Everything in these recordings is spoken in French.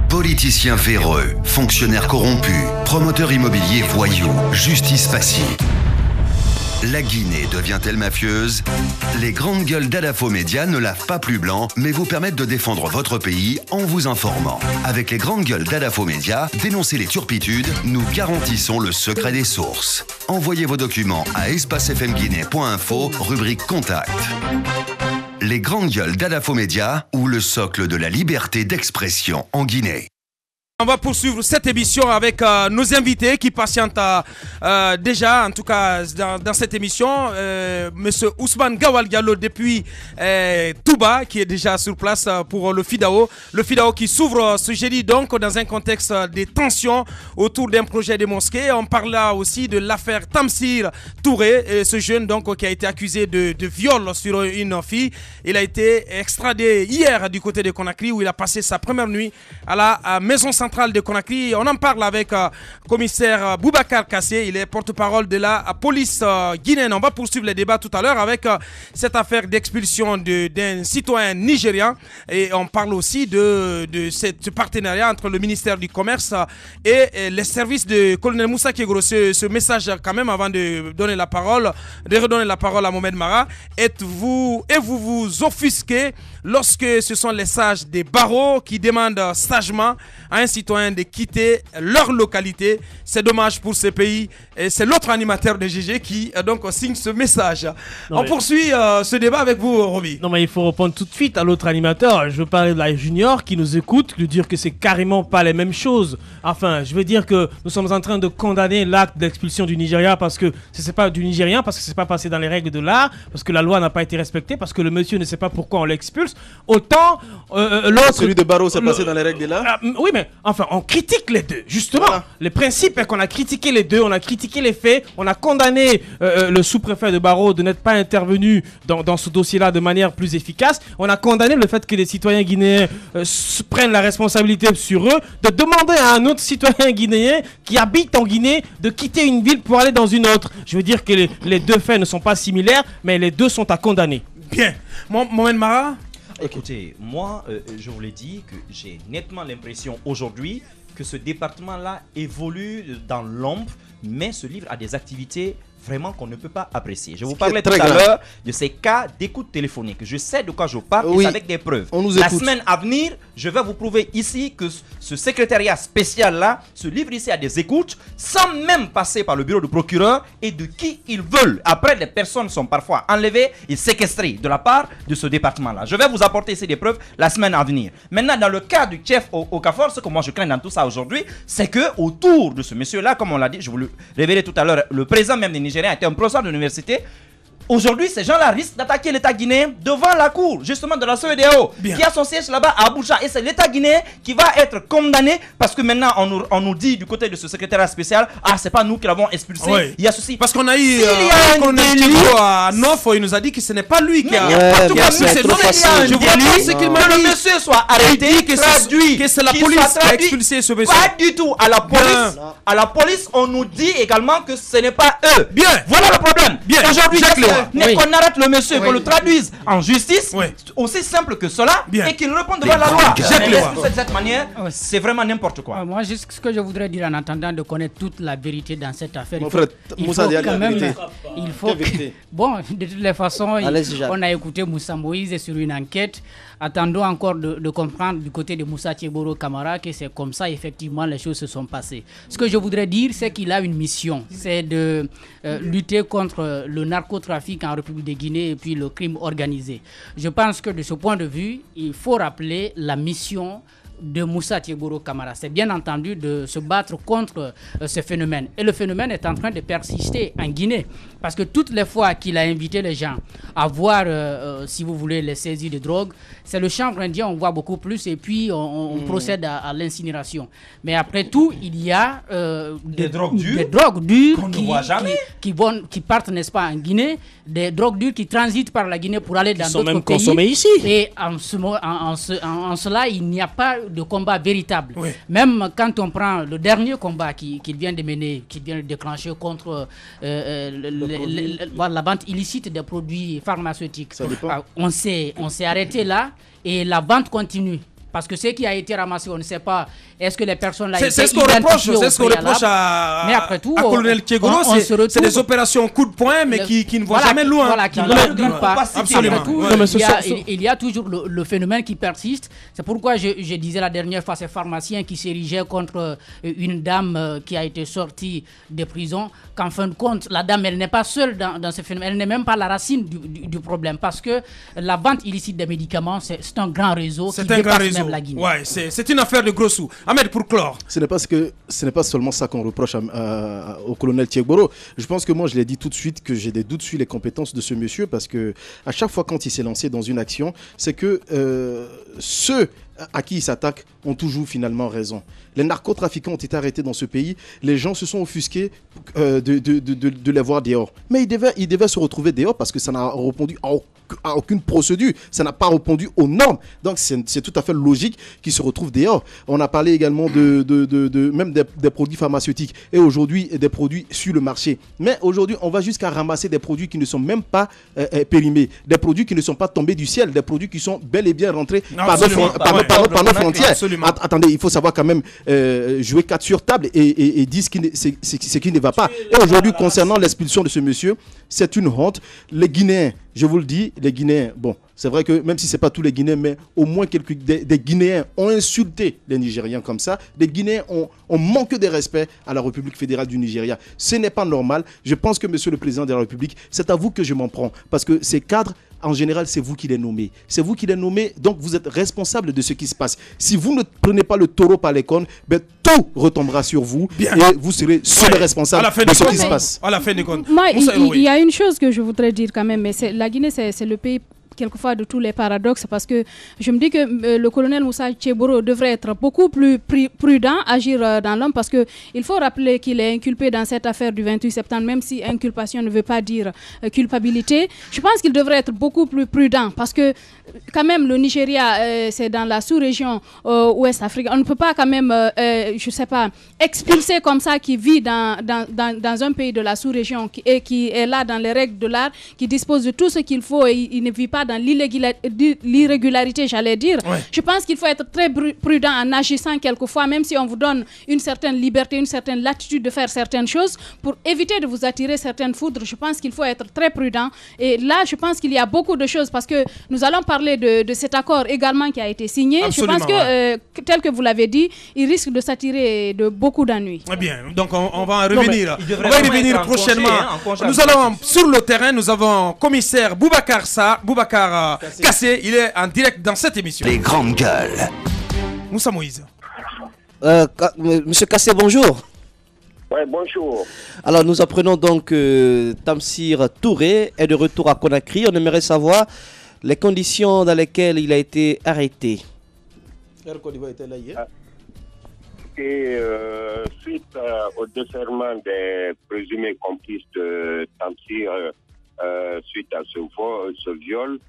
Politiciens véreux, fonctionnaires corrompus, promoteurs immobiliers voyous, justice passive. La Guinée devient-elle mafieuse? Les grandes gueules d'Adafo Média ne lavent pas plus blanc, mais vous permettent de défendre votre pays en vous informant. Avec les grandes gueules d'Adafo Média, dénoncez les turpitudes, nous garantissons le secret des sources. Envoyez vos documents à espacefmguinée.info, rubrique Contact. Les grandes gueules d'Adafo Média ou le socle de la liberté d'expression en Guinée. On va poursuivre cette émission avec nos invités qui patientent déjà, en tout cas dans cette émission. Monsieur Ousmane Gawal Diallo depuis Touba, qui est déjà sur place pour le FIDAO. Le FIDAO qui s'ouvre ce jeudi donc dans un contexte de tensions autour d'un projet de mosquée. On parle là aussi de l'affaire Tamsir Touré, ce jeune donc qui a été accusé de viol sur une fille. Il a été extradé hier du côté de Conakry où il a passé sa première nuit à la maison centrale de Conakry. On en parle avec commissaire Boubacar Kassé, il est porte-parole de la police guinéenne. On va poursuivre les débats tout à l'heure avec cette affaire d'expulsion d'un citoyen nigérian et on parle aussi de ce partenariat entre le ministère du Commerce et les services de colonel Moussa Kégouro. Ce message quand même avant de donner la parole, de redonner la parole à Mohamed Mara. Vous vous offusquez lorsque ce sont les sages des barreaux qui demandent sagement à un citoyen de quitter leur localité. C'est dommage pour ce pays. Et c'est l'autre animateur de GG qui donc signe ce message. On poursuit ce débat avec vous, Roby. Non mais il faut répondre tout de suite à l'autre animateur. Je veux parler de la Junior qui nous écoute, lui dire que c'est carrément pas les mêmes choses. Enfin, je veux dire que nous sommes en train de condamner l'acte d'expulsion du Nigeria parce que c'est pas du Nigérien, parce que c'est pas passé dans les règles de l'art, parce que la loi n'a pas été respectée, parce que le monsieur ne sait pas pourquoi on l'expulse. Autant l'autre... Celui de Barreau, c'est passé dans les règles de l'art. Oui, mais enfin, on critique les deux, justement. Voilà. Le principe est qu'on a critiqué les deux, on a critiqué les faits, on a condamné le sous-préfet de Barreau de n'être pas intervenu dans ce dossier-là de manière plus efficace. On a condamné le fait que les citoyens guinéens prennent la responsabilité sur eux de demander à un autre citoyen guinéen qui habite en Guinée de quitter une ville pour aller dans une autre. Je veux dire que les deux faits ne sont pas similaires, mais les deux sont à condamner. Bien. Mohamed Mara. Écoutez, moi, je vous l'ai dit que j'ai nettement l'impression aujourd'hui que ce département-là évolue dans l'ombre, mais se livre à des activités vraiment qu'on ne peut pas apprécier. Je vous parlais tout à l'heure de ces cas d'écoute téléphonique. Je sais de quoi je parle, et c'est avec des preuves. La semaine à venir, je vais vous prouver ici que ce secrétariat spécial-là se livre ici à des écoutes sans même passer par le bureau du procureur et de qui ils veulent. Après, les personnes sont parfois enlevées et séquestrées de la part de ce département-là. Je vais vous apporter ici des preuves la semaine à venir. Maintenant, dans le cas du chef Okafor, ce que moi je crains dans tout ça aujourd'hui, c'est que autour de ce monsieur-là, comme on l'a dit, je vous le révélais tout à l'heure, le président même des Nigériens était un professeur d'université. Aujourd'hui, ces gens-là risquent d'attaquer l'État guinéen devant la cour, justement de la CEDEAO, qui a son siège là-bas à Abuja. Et c'est l'État guinéen qui va être condamné parce que maintenant, on nous dit du côté de ce secrétariat spécial, ah, c'est pas nous qui l'avons expulsé. Oui. Il y a ceci. Parce qu'on a eu à Nof, il nous a dit que ce n'est pas lui qui a. En tout cas, c'est non, je vois qu'il m'a dit que le monsieur soit arrêté, traduit, que c'est la police qui a expulsé ce monsieur. Pas du tout. À la police, on nous dit également que ce n'est pas eux. Bien. Voilà le problème. Bien. Aujourd'hui, qu'on arrête le monsieur, qu'on le traduise en justice, aussi simple que cela, et qu'il réponde devant la loi. De cette manière, c'est vraiment n'importe quoi. Moi, juste ce que je voudrais dire en attendant de connaître toute la vérité dans cette affaire. Mon frère, Moussa Diallo, quand même, il faut que... Bon, de toutes les façons, on a écouté Moussa Moïse sur une enquête. Attendons encore de comprendre du côté de Moussa Kégouro Camara que c'est comme ça, effectivement, les choses se sont passées. Ce que je voudrais dire, c'est qu'il a une mission, c'est de lutter contre le narcotrafic en République de Guinée et puis le crime organisé. Je pense que de ce point de vue, il faut rappeler la mission de Moussa Kégouro Camara. C'est bien entendu de se battre contre ce phénomène. Et le phénomène est en train de persister en Guinée. Parce que toutes les fois qu'il a invité les gens à voir, si vous voulez, les saisies de drogue, c'est le chanvre indien, on voit beaucoup plus, et puis on procède à l'incinération. Mais après tout, il y a des drogues dures qu'on ne voit jamais. Qui partent, n'est-ce pas, en Guinée, des drogues dures qui transitent par la Guinée pour aller dans d'autres pays. Qui sont même consommées ici. Et en cela, il n'y a pas de combat véritable. Oui. Même quand on prend le dernier combat qu'il vient de mener, qu'il vient de déclencher contre la vente illicite des produits pharmaceutiques, on s'est arrêté là et la vente continue. Parce que ce qui a été ramassé, on ne sait pas, est-ce que les personnes là c'est ce qu'on reproche mais après tout, à colonel Tchegoro, c'est des opérations coup de poing, mais qui ne vont jamais loin. Voilà, qui ne vont pas. Absolument. Il y a toujours le phénomène qui persiste. C'est pourquoi je disais la dernière fois, ces pharmaciens qui s'érigeaient contre une dame qui a été sortie de prison, qu'en fin de compte, la dame, elle n'est pas seule dans ce phénomène, elle n'est même pas la racine du problème, parce que la vente illicite des médicaments, c'est un grand réseau qui dépasse même la Guinée. Ouais, c'est une affaire de gros sous. Ahmed, pour clore. Ce n'est pas seulement ça qu'on reproche au colonel Tchegoro. Je pense que moi, je l'ai dit tout de suite que j'ai des doutes sur les compétences de ce monsieur, parce que à chaque fois quand il s'est lancé dans une action, c'est que ceux à qui il s'attaque ont toujours finalement raison. Les narcotrafiquants ont été arrêtés dans ce pays. Les gens se sont offusqués de les voir dehors. Mais ils devaient se retrouver dehors parce que ça n'a répondu à aucune procédure. Ça n'a pas répondu aux normes. Donc c'est tout à fait logique qu'ils se retrouvent dehors. On a parlé également même des produits pharmaceutiques et aujourd'hui des produits sur le marché. Mais aujourd'hui, on va jusqu'à ramasser des produits qui ne sont même pas périmés. Des produits qui ne sont pas tombés du ciel. Des produits qui sont bel et bien rentrés par nos frontières. Attendez, il faut savoir quand même jouer 4 sur table et dire ce qui ne va pas. Et aujourd'hui, concernant l'expulsion de ce monsieur, c'est une honte. Les Guinéens, je vous le dis, les Guinéens, bon, c'est vrai que même si ce n'est pas tous les Guinéens, mais au moins des Guinéens ont insulté les Nigériens comme ça. Des Guinéens ont manqué de respect à la République fédérale du Nigeria. Ce n'est pas normal. Je pense que, monsieur le président de la République, c'est à vous que je m'en prends. Parce que ces cadres, en général, c'est vous qui les nommez. C'est vous qui les nommez, donc vous êtes responsable de ce qui se passe. Si vous ne prenez pas le taureau par les cornes, ben, tout retombera sur vous. Bien. Et vous serez seul responsable de ce qui se passe. À la fin des comptes. Moi, il y a une chose que je voudrais dire quand même, mais la Guinée, c'est le pays quelquefois de tous les paradoxes, parce que je me dis que le colonel Moussa Tchegoro devrait être beaucoup plus prudent, agir dans l'homme, parce qu'il faut rappeler qu'il est inculpé dans cette affaire du 28 septembre, même si inculpation ne veut pas dire culpabilité. Je pense qu'il devrait être beaucoup plus prudent, parce que quand même le Nigeria, c'est dans la sous-région ouest africaine. On ne peut pas quand même, je sais pas, expulser comme ça qui vit dans un pays de la sous-région qui est là dans les règles de l'art, qui dispose de tout ce qu'il faut et il ne vit pas dans l'irrégularité, j'allais dire. Ouais. Je pense qu'il faut être très prudent en agissant quelquefois, même si on vous donne une certaine liberté, une certaine latitude de faire certaines choses, pour éviter de vous attirer certaines foudres. Je pense qu'il faut être très prudent. Et là, je pense qu'il y a beaucoup de choses, parce que nous allons parler de cet accord également qui a été signé. Absolument, je pense que, tel que vous l'avez dit, il risque de s'attirer de beaucoup d'ennuis. Très bien, donc on va en revenir. On va y revenir prochainement. Nous allons sur le terrain, nous avons commissaire Boubacar Kassé, il est en direct dans cette émission. Les grandes gueules. Moussa Moïse. Monsieur Kassé, bonjour. Oui, bonjour. Alors nous apprenons donc que Tamsir Touré est de retour à Conakry. On aimerait savoir les conditions dans lesquelles il a été arrêté. Et suite au déferment des présumés complices de Tamsir, suite à ce viol,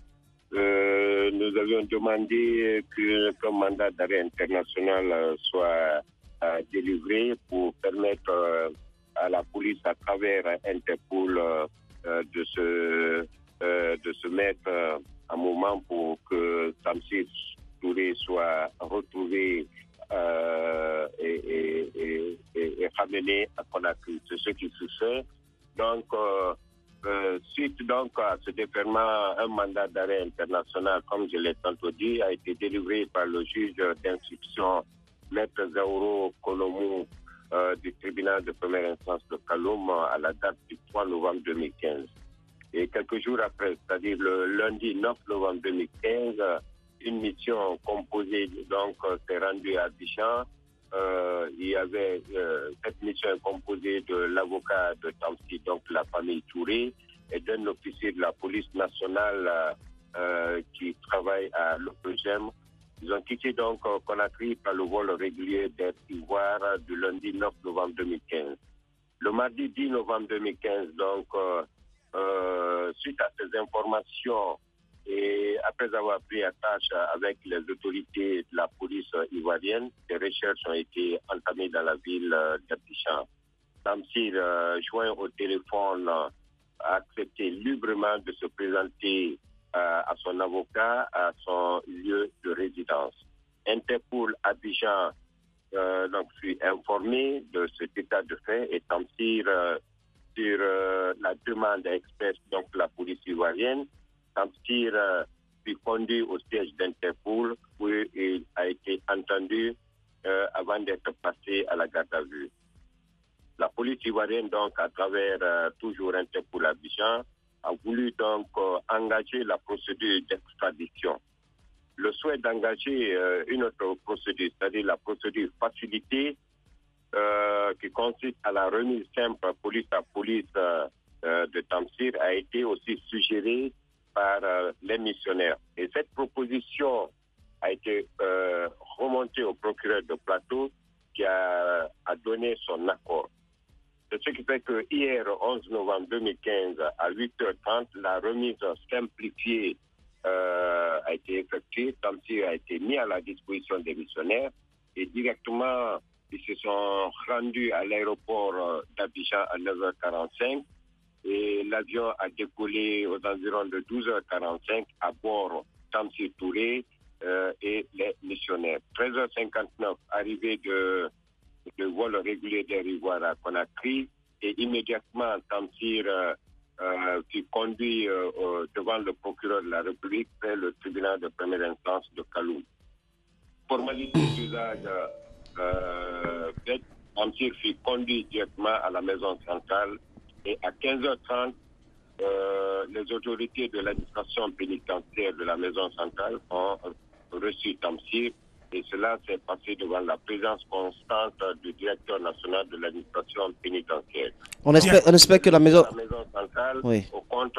nous avions demandé qu'un mandat d'arrêt international soit délivré pour permettre à la police, à travers Interpol, de se mettre un moment pour que Tamsir Touré soit retrouvé et ramené à Conakry. C'est ce qui se fait. Donc, suite donc à ce déferment, un mandat d'arrêt international, comme je l'ai tantôt dit, a été délivré par le juge d'instruction Maître Zauro Kolomou du tribunal de première instance de Kaloum à la date du 3 novembre 2015. Et quelques jours après, c'est-à-dire le lundi 9 novembre 2015, une mission composée donc s'est rendue à Abidjan. Il y avait cette mission composée de l'avocat de Tamsir, donc la famille Touré, et d'un officier de la police nationale qui travaille à l'OPGM. Ils ont quitté donc Conakry par le vol régulier d'Air Ivoire du lundi 9 novembre 2015. Le mardi 10 novembre 2015, donc, suite à ces informations et après avoir pris attache avec les autorités de la police ivoirienne, des recherches ont été entamées dans la ville d'Abidjan. Tamsir, joint au téléphone, a accepté librement de se présenter à son avocat à son lieu de résidence. Interpol Abidjan donc, fut informé de cet état de fait et Tamsir, sur la demande express donc la police ivoirienne, Tamsir fut conduit au siège d'Interpol où il a été entendu avant d'être passé à la garde à vue. La police ivoirienne, donc, à travers toujours Interpol Abidjan, a voulu donc engager la procédure d'extradition. Le souhait d'engager une autre procédure, c'est-à-dire la procédure facilitée, qui consiste à la remise simple police à police de Tamsir, a été aussi suggéré par les missionnaires. Et cette proposition a été remontée au procureur de Plateau qui a donné son accord. C'est ce qui fait que hier, 11 novembre 2015, à 8h30, la remise simplifiée a été effectuée. Tamsir a été mis à la disposition des missionnaires et directement, ils se sont rendus à l'aéroport d'Abidjan à 9h45 et l'avion a décollé aux environs de 12h45 à bord Tamsir Touré et les missionnaires. 13h59, arrivée de vol régulier d'Air Ivoire à Conakry et immédiatement Tamsir fut conduit devant le procureur de la République près le tribunal de première instance de Kaloum. Formalité d'usage faite, Tamsir fut conduit directement à la maison centrale et à 15h30, les autorités de l'administration pénitentiaire de la maison centrale ont reçu Tamsir et cela s'est passé devant la présence constante du directeur national de l'administration pénitentiaire. On espère que la maison centrale au compte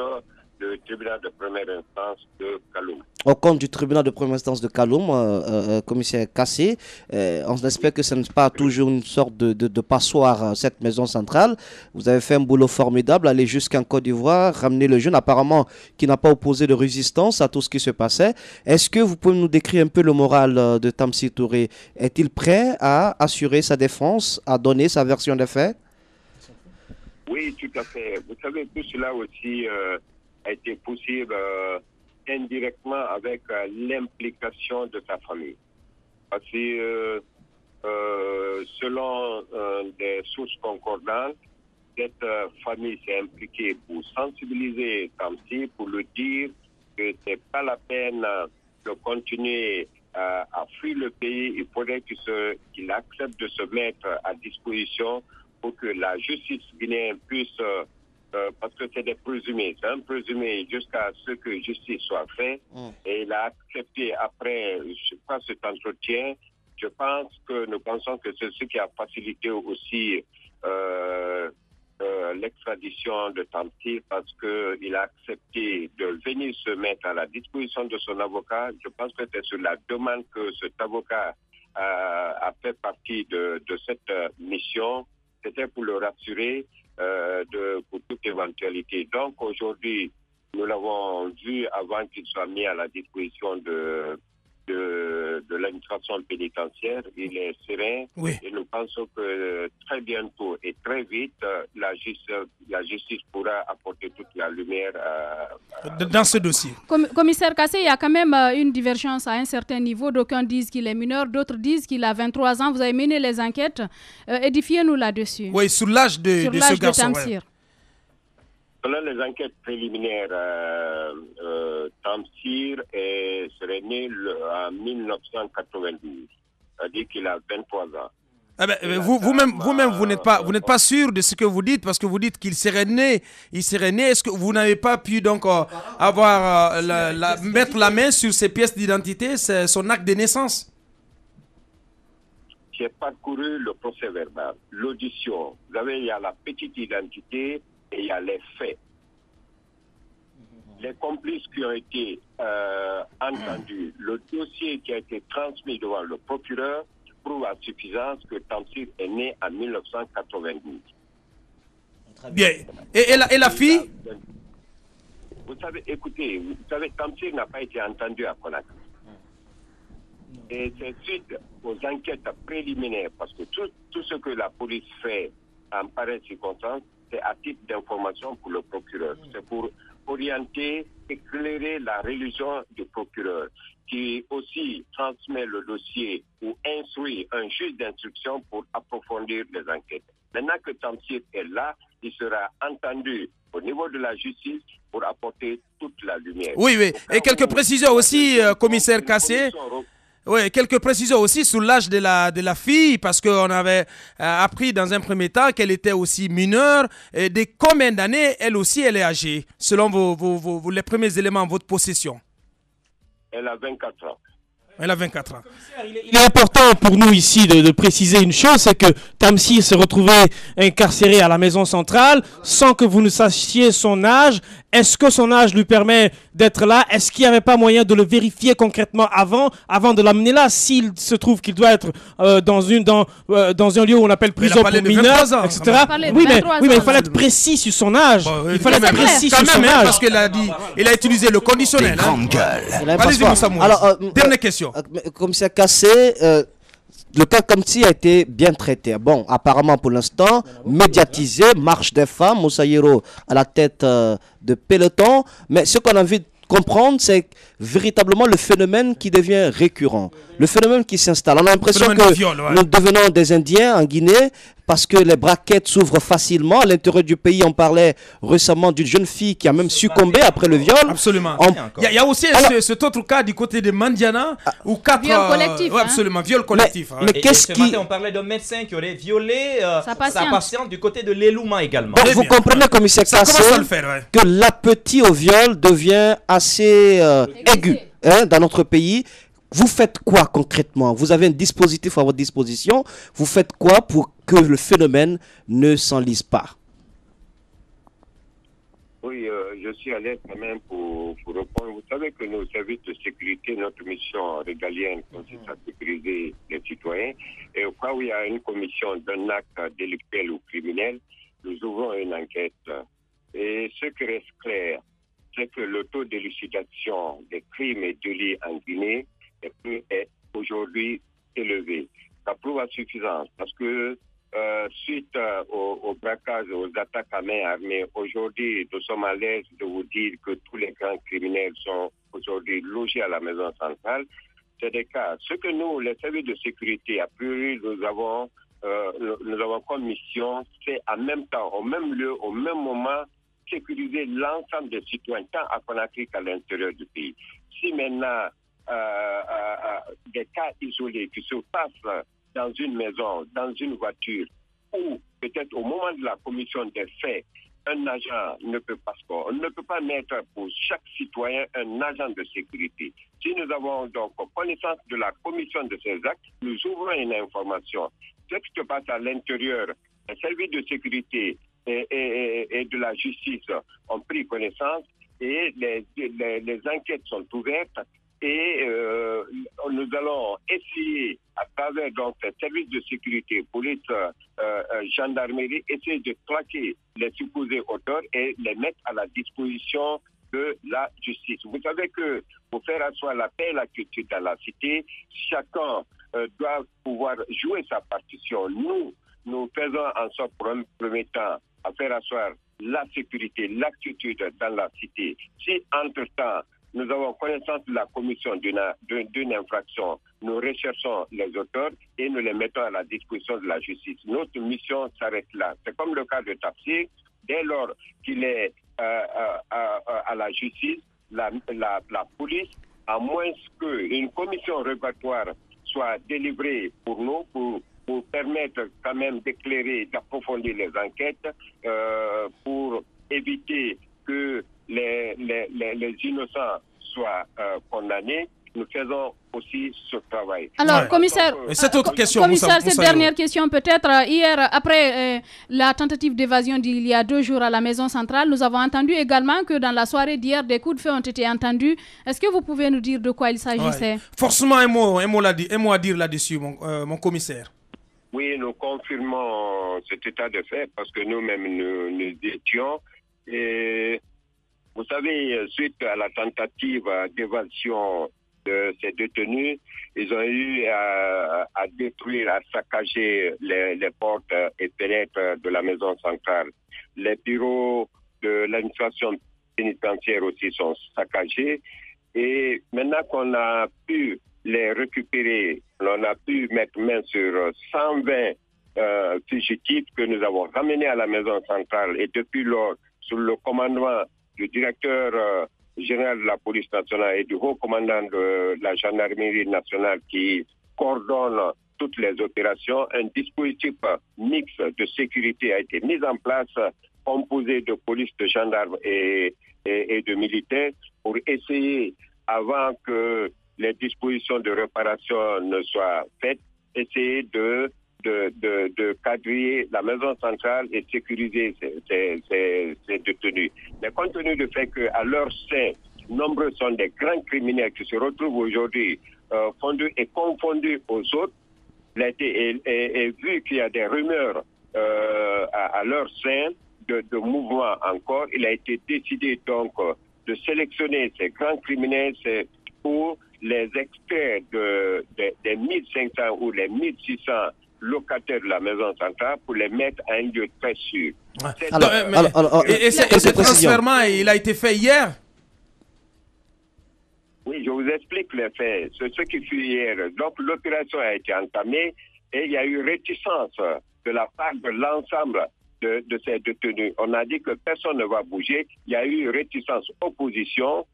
du tribunal de première instance de Kaloum. Au compte du tribunal de première instance de Kaloum, commissaire Kassé, on espère que ce n'est pas toujours une sorte de passoire, cette maison centrale. Vous avez fait un boulot formidable, aller jusqu'en Côte d'Ivoire, ramener le jeune apparemment qui n'a pas opposé de résistance à tout ce qui se passait. Est-ce que vous pouvez nous décrire un peu le moral de Tamsir Touré? Est-il prêt à assurer sa défense, à donner sa version des faits? Oui, tout à fait. Vous savez, tout cela aussi a été possible indirectement avec l'implication de sa famille. Parce que selon des sources concordantes, cette famille s'est impliquée pour sensibiliser Tamsir, pour lui dire que ce n'est pas la peine de continuer à fuir le pays. Il faudrait qu'il accepte de se mettre à disposition pour que la justice guinéenne puisse, parce que c'est des présumés, c'est un présumé jusqu'à ce que justice soit faite. Et il a accepté après, je crois, cet entretien. Je pense que nous pensons que c'est ce qui a facilité aussi l'extradition de Tamsir parce qu'il a accepté de venir se mettre à la disposition de son avocat. Je pense que c'est sur la demande que cet avocat a fait partie de cette mission. C'était pour le rassurer pour toute éventualité. Donc aujourd'hui, nous l'avons vu avant qu'il soit mis à la disposition de l'administration pénitentiaire. Il est serein et nous pensons que très bientôt et très vite, la justice pourra apporter toute la lumière dans ce dossier. Commissaire Kassé, il y a quand même une divergence à un certain niveau. D'aucuns disent qu'il est mineur, d'autres disent qu'il a 23 ans. Vous avez mené les enquêtes. Édifiez-nous là-dessus. Oui, sur l'âge de ce garçon. Selon les enquêtes préliminaires, Tamsir serait né en 1992, c'est-à-dire qu'il a 23 ans. Eh ben, vous-même, vous n'êtes pas sûr de ce que vous dites parce que vous dites qu'il serait né. Est-ce que vous n'avez pas pu donc mettre la main sur ses pièces d'identité, son acte de naissance? J'ai parcouru le procès verbal, l'audition. Vous savez, il y a la petite identité et il y a les faits. Les complices qui ont été entendus, le dossier qui a été transmis devant le procureur prouve à suffisance que Tamsir est né en 1992. Bien. Et la fille? Vous savez, écoutez, Tamsir n'a pas été entendu à Conakry. Et c'est suite aux enquêtes préliminaires, parce que tout ce que la police fait en pareille circonstance, c'est à titre d'information pour le procureur. C'est pour orienter, éclairer la religion du procureur, qui aussi transmet le dossier ou instruit un juge d'instruction pour approfondir les enquêtes. Maintenant que Tamsir est là, il sera entendu au niveau de la justice pour apporter toute la lumière. Oui, oui. Et quelques précisions aussi, commissaire Kassé. Oui, quelques précisions aussi sur l'âge de la fille, parce qu'on avait appris dans un premier temps qu'elle était aussi mineure. Et de combien d'années elle aussi elle est âgée, selon les premiers éléments de votre possession? Elle a 24 ans. Elle a 24 ans. Il est important pour nous ici de préciser une chose, c'est que Tamsir s'est retrouvé incarcéré à la maison centrale sans que vous ne sachiez son âge. Est-ce que son âge lui permet d'être là? Est-ce qu'il n'y avait pas moyen de le vérifier concrètement avant de l'amener là? S'il se trouve qu'il doit être dans un lieu où on appelle prison pour mineurs, ans, etc. Oui, mais il fallait être précis sur son âge. Bon, il fallait être précis sur son âge. Parce qu'il a dit, il a utilisé le conditionnel. Grande gueule. Allez-y, Moussa Moïse. Alors, dernière question. Commissaire Kassé, le cas Kamti a été bien traité. Bon, apparemment pour l'instant, médiatisé, marche des femmes, Moussa Yero à la tête de peloton. Mais ce qu'on a envie de comprendre, c'est véritablement le phénomène qui devient récurrent. Le phénomène qui s'installe. On a l'impression que nous devenons des Indiens en Guinée parce que les braquettes s'ouvrent facilement. À l'intérieur du pays, on parlait récemment d'une jeune fille qui a même succombé après le viol. Absolument. Il y a aussi cet autre cas du côté de Mandiana où 4 viol collectif. Absolument, viol collectif. Mais qu'est-ce ce qui... matin, on parlait d'un médecin qui aurait violé sa patiente du côté de l'Elouma également. Donc vous comprenez, commissaire Kassé, que l'appétit au viol devient assez aigu dans notre pays. Vous faites quoi concrètement? Vous avez un dispositif à votre disposition. Vous faites quoi pour que le phénomène ne s'enlise pas? Oui, je suis à l'aise quand même pour répondre. Vous savez que nos services de sécurité, notre mission régalienne consiste à sécuriser les citoyens. Et au cas où il y a une commission d'un acte délictuel ou criminel, nous ouvrons une enquête. Et ce qui reste clair, c'est que le taux d'élucidation des crimes et délits en Guinée est aujourd'hui élevé. Ça prouve à suffisance parce que suite au braquage, aux attaques à main armée, aujourd'hui, nous sommes à l'aise de vous dire que tous les grands criminels sont aujourd'hui logés à la maison centrale. C'est des cas. Ce que nous, les services de sécurité, a priori, nous avons comme mission, c'est en même temps, au même lieu, au même moment, sécuriser l'ensemble des citoyens, tant à Conakry qu'à l'intérieur du pays. Si maintenant, des cas isolés qui se passent dans une maison, dans une voiture, ou peut-être au moment de la commission des faits, un agent ne peut pas se faire. On ne peut pas mettre pour chaque citoyen un agent de sécurité. Si nous avons donc connaissance de la commission de ces actes, nous ouvrons une information. Ce qui se passe à l'intérieur, les services de sécurité et de la justice ont pris connaissance et les enquêtes sont ouvertes. Et nous allons essayer, à travers donc les services de sécurité, police, gendarmerie, essayer de traquer les supposés auteurs et les mettre à la disposition de la justice. Vous savez que pour faire asseoir la paix et la culture dans la cité, chacun doit pouvoir jouer sa partition. Nous faisons en sorte pour un premier temps à faire asseoir la sécurité, l'attitude dans la cité. Si entre-temps, nous avons connaissance de la commission d'une infraction. Nous recherchons les auteurs et nous les mettons à la disposition de la justice. Notre mission s'arrête là. C'est comme le cas de Tamsir. Dès lors qu'il est à la justice, la police, à moins qu'une commission rogatoire soit délivrée pour nous, pour permettre quand même d'éclairer, d'approfondir les enquêtes, pour éviter que les innocents soient condamnés. Nous faisons aussi ce travail. Alors, commissaire, cette autre question, commissaire, cette dernière question peut-être. Hier, après la tentative d'évasion d'il y a 2 jours à la maison centrale, nous avons entendu également que dans la soirée d'hier, des coups de feu ont été entendus. Est-ce que vous pouvez nous dire de quoi il s'agissait? Forcément, un mot à dire là-dessus, mon commissaire. Oui, nous confirmons cet état de fait parce que nous-mêmes, nous étions. Et vous savez, suite à la tentative d'évasion de ces détenus, ils ont eu à détruire, à saccager les portes et fenêtres de la maison centrale. Les bureaux de l'administration pénitentiaire aussi sont saccagés Et maintenant qu'on a pu les récupérer, on a pu mettre main sur 120 fugitifs que nous avons ramenés à la maison centrale. Et depuis lors, sous le commandement du directeur général de la police nationale et du haut commandant de la gendarmerie nationale qui coordonne toutes les opérations, un dispositif mixte de sécurité a été mis en place, composé de police, de gendarmes et de militaires, pour essayer, avant que les dispositions de réparation ne soient faites, essayer de quadriller la maison centrale et sécuriser ces détenus. Mais compte tenu du fait qu'à leur sein, nombreux sont des grands criminels qui se retrouvent aujourd'hui fondus et confondus aux autres, et vu qu'il y a des rumeurs à leur sein de mouvements encore, il a été décidé donc de sélectionner ces grands criminels pour les extraire des 1500 ou les 1600 locataires de la maison centrale pour les mettre à un lieu très sûr. Et ce transfèrement, il a été fait hier? Oui, je vous explique les faits. Ce qui fut hier. Donc l'opération a été entamée et il y a eu réticence de la part de l'ensemble de ces détenus. On a dit que personne ne va bouger. Il y a eu réticence, opposition.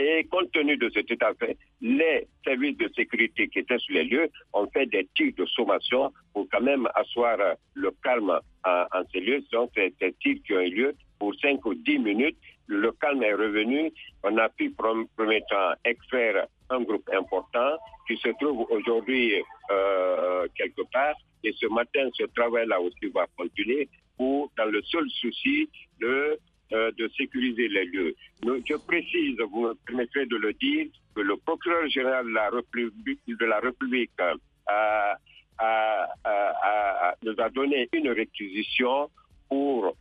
Et compte tenu de cet état fait, les services de sécurité qui étaient sur les lieux ont fait des tirs de sommation pour quand même asseoir le calme en ces lieux. Donc, ces tirs qui ont eu lieu pour 5 ou 10 minutes. Le calme est revenu. On a pu, premier temps, extraire un groupe important qui se trouve aujourd'hui quelque part. Et ce matin, ce travail-là aussi va continuer pour, dans le seul souci de sécuriser les lieux. Je précise, vous me permettrez de le dire, que le procureur général de la République nous a donné une réquisition pour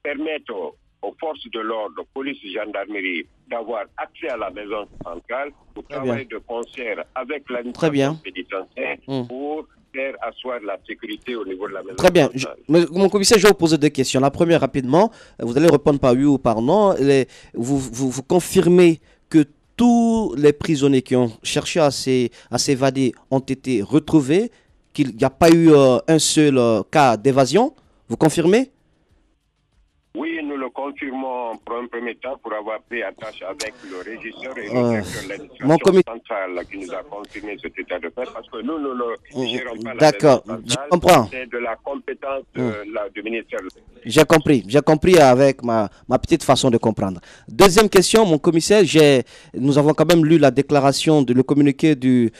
permettre aux forces de l'ordre, police et gendarmerie, d'avoir accès à la maison centrale pour travailler de concert avec l'administration pénitentiaire pour faire asseoir la sécurité au niveau de la maison. Très bien. Mon commissaire, je vais vous poser deux questions. La première, rapidement, vous allez répondre par oui ou par non. Vous confirmez que tous les prisonniers qui ont cherché à s'évader ont été retrouvés, qu'il n'y a pas eu un seul cas d'évasion? Vous confirmez? Oui, nous le confirmons pour un premier temps pour avoir pris attache avec le régisseur et le directeur de l'administration centrale qui nous a confirmé cet état de fait parce que nous ne gérons pas la D'accord, je comprends. C'est de la compétence du ministère. J'ai compris avec ma petite façon de comprendre. Deuxième question, mon commissaire, nous avons quand même lu la déclaration, le communiqué du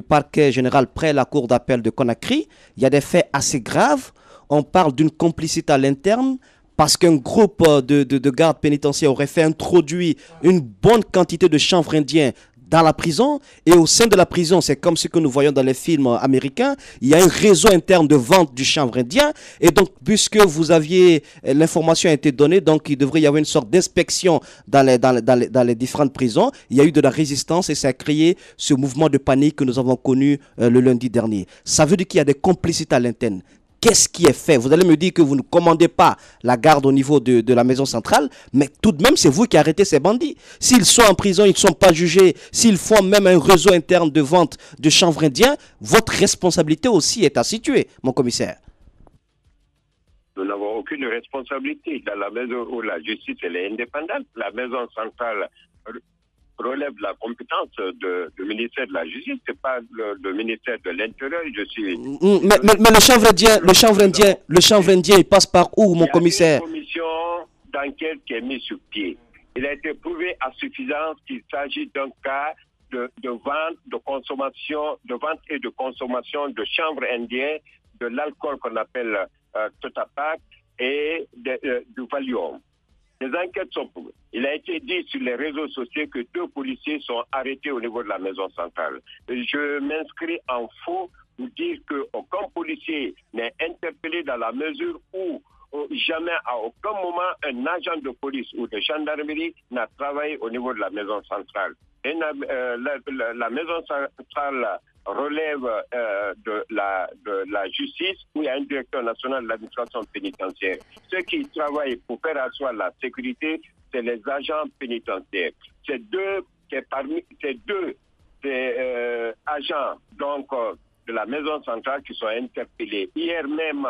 parquet général près la cour d'appel de Conakry. Il y a des faits assez graves. On parle d'une complicité à l'interne parce qu'un groupe de gardes pénitentiaires aurait fait introduire une bonne quantité de chanvre indien dans la prison. Et au sein de la prison, c'est comme ce que nous voyons dans les films américains, il y a un réseau interne de vente du chanvre indien. Et donc, puisque l'information a été donnée, donc il devrait y avoir une sorte d'inspection dans les différentes prisons. Il y a eu de la résistance et ça a créé ce mouvement de panique que nous avons connu le lundi dernier. Ça veut dire qu'il y a des complicités à l'interne. Qu'est-ce qui est fait? Vous allez me dire que vous ne commandez pas la garde au niveau de la maison centrale, mais tout de même, c'est vous qui arrêtez ces bandits. S'ils sont en prison, ils ne sont pas jugés, s'ils font même un réseau interne de vente de chanvre indien, votre responsabilité aussi est à situer, mon commissaire. Nous n'avons aucune responsabilité dans la mesure où la justice elle est indépendante. La maison centrale relève de la compétence du ministère de la Justice, c'est pas le ministère de l'Intérieur. Mais le chanvre indien, il passe par où, mon commissaire? Il y a une commission d'enquête qui est mise sur pied. Il a été prouvé à suffisance qu'il s'agit d'un cas de vente, de vente et de consommation de chanvre indien, de l'alcool qu'on appelle Totapak et du Valium. Les enquêtes sont prouvées. Il a été dit sur les réseaux sociaux que 2 policiers sont arrêtés au niveau de la maison centrale. Je m'inscris en faux pour dire qu'aucun policier n'est interpellé dans la mesure où jamais, à aucun moment, un agent de police ou de gendarmerie n'a travaillé au niveau de la maison centrale. Et la maison centrale relève de la justice, où il y a un directeur national de l'administration pénitentiaire. Ceux qui travaillent pour faire asseoir la sécurité, c'est les agents pénitentiaires. C'est parmi ces deux agents donc, de la maison centrale qui sont interpellés. Hier même,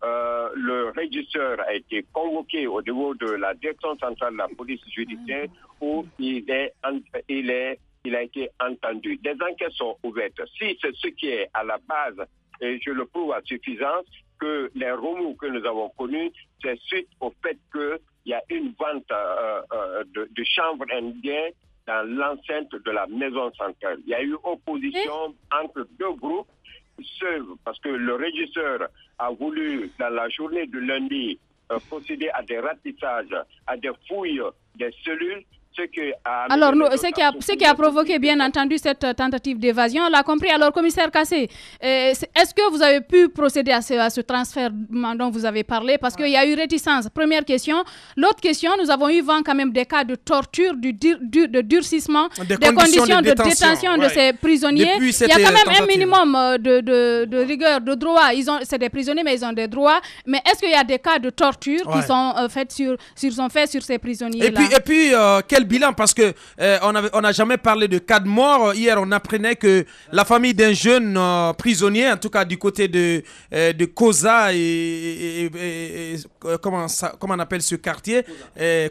le régisseur a été convoqué au niveau de la direction centrale de la police judiciaire où il a été entendu. Des enquêtes sont ouvertes. Si c'est ce qui est à la base, et je le prouve à suffisance, que les remous que nous avons connus, c'est suite au fait qu'il y a une vente de chambres indiennes dans l'enceinte de la maison centrale. Il y a eu opposition entre deux groupes, parce que le régisseur a voulu, dans la journée de lundi, procéder à des ratissages, à des fouilles des cellules. Alors, ce qui a provoqué, bien entendu, cette tentative d'évasion, on l'a compris. Alors, commissaire Kassé, est-ce que vous avez pu procéder à ce transfert dont vous avez parlé? Parce qu'il y a eu réticence. Première question. L'autre question, nous avons eu vent quand même des cas de torture, de durcissement, des conditions de détention de ces prisonniers. Il y a quand même un minimum de rigueur, de droit. C'est des prisonniers, mais ils ont des droits. Mais est-ce qu'il y a des cas de torture qui sont faits sur ces prisonniers-là? Et puis quel bilan, parce que on n'a jamais parlé de cas de mort. Hier, on apprenait que la famille d'un jeune prisonnier, en tout cas du côté de Koza et comment on appelle ce quartier,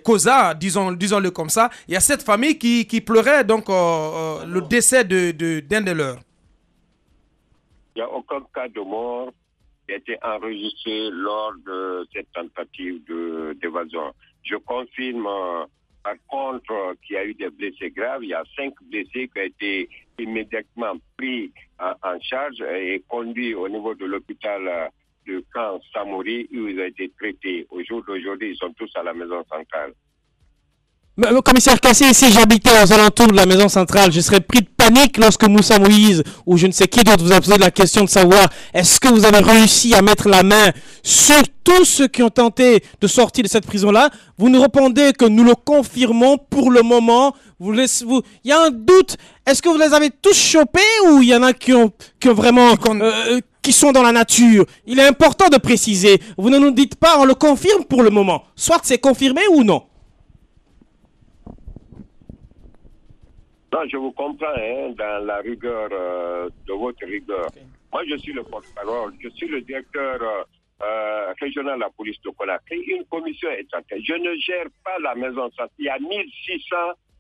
Koza, disons-le comme ça. Il y a cette famille qui pleurait donc le décès d'un de leurs. Il n'y a aucun cas de mort qui a été enregistré lors de cette tentative d'évasion. Je confirme par contre qu'il y a eu des blessés graves. Il y a 5 blessés qui ont été immédiatement pris en charge et conduits au niveau de l'hôpital de Camp Samori où ils ont été traités. Au jour d'aujourd'hui, ils sont tous à la maison centrale. Commissaire Kassé, si j'habitais aux alentours de la maison centrale, je serais pris de panique lorsque Moussa Moïse ou je ne sais qui d'autre vous a posé la question de savoir est-ce que vous avez réussi à mettre la main sur tous ceux qui ont tenté de sortir de cette prison-là. Vous nous répondez que nous le confirmons pour le moment. Il y a un doute. Est-ce que vous les avez tous chopés ou il y en a qui ont vraiment... qui sont dans la nature? Il est important de préciser. Vous ne nous dites pas, on le confirme pour le moment. Soit c'est confirmé ou non. Non, je vous comprends dans la rigueur de votre rigueur. Okay. Moi, je suis le porte-parole, je suis le directeur régional de la police de Conakry. Une commission est en train. Je ne gère pas la maison centrale. Il y a 1600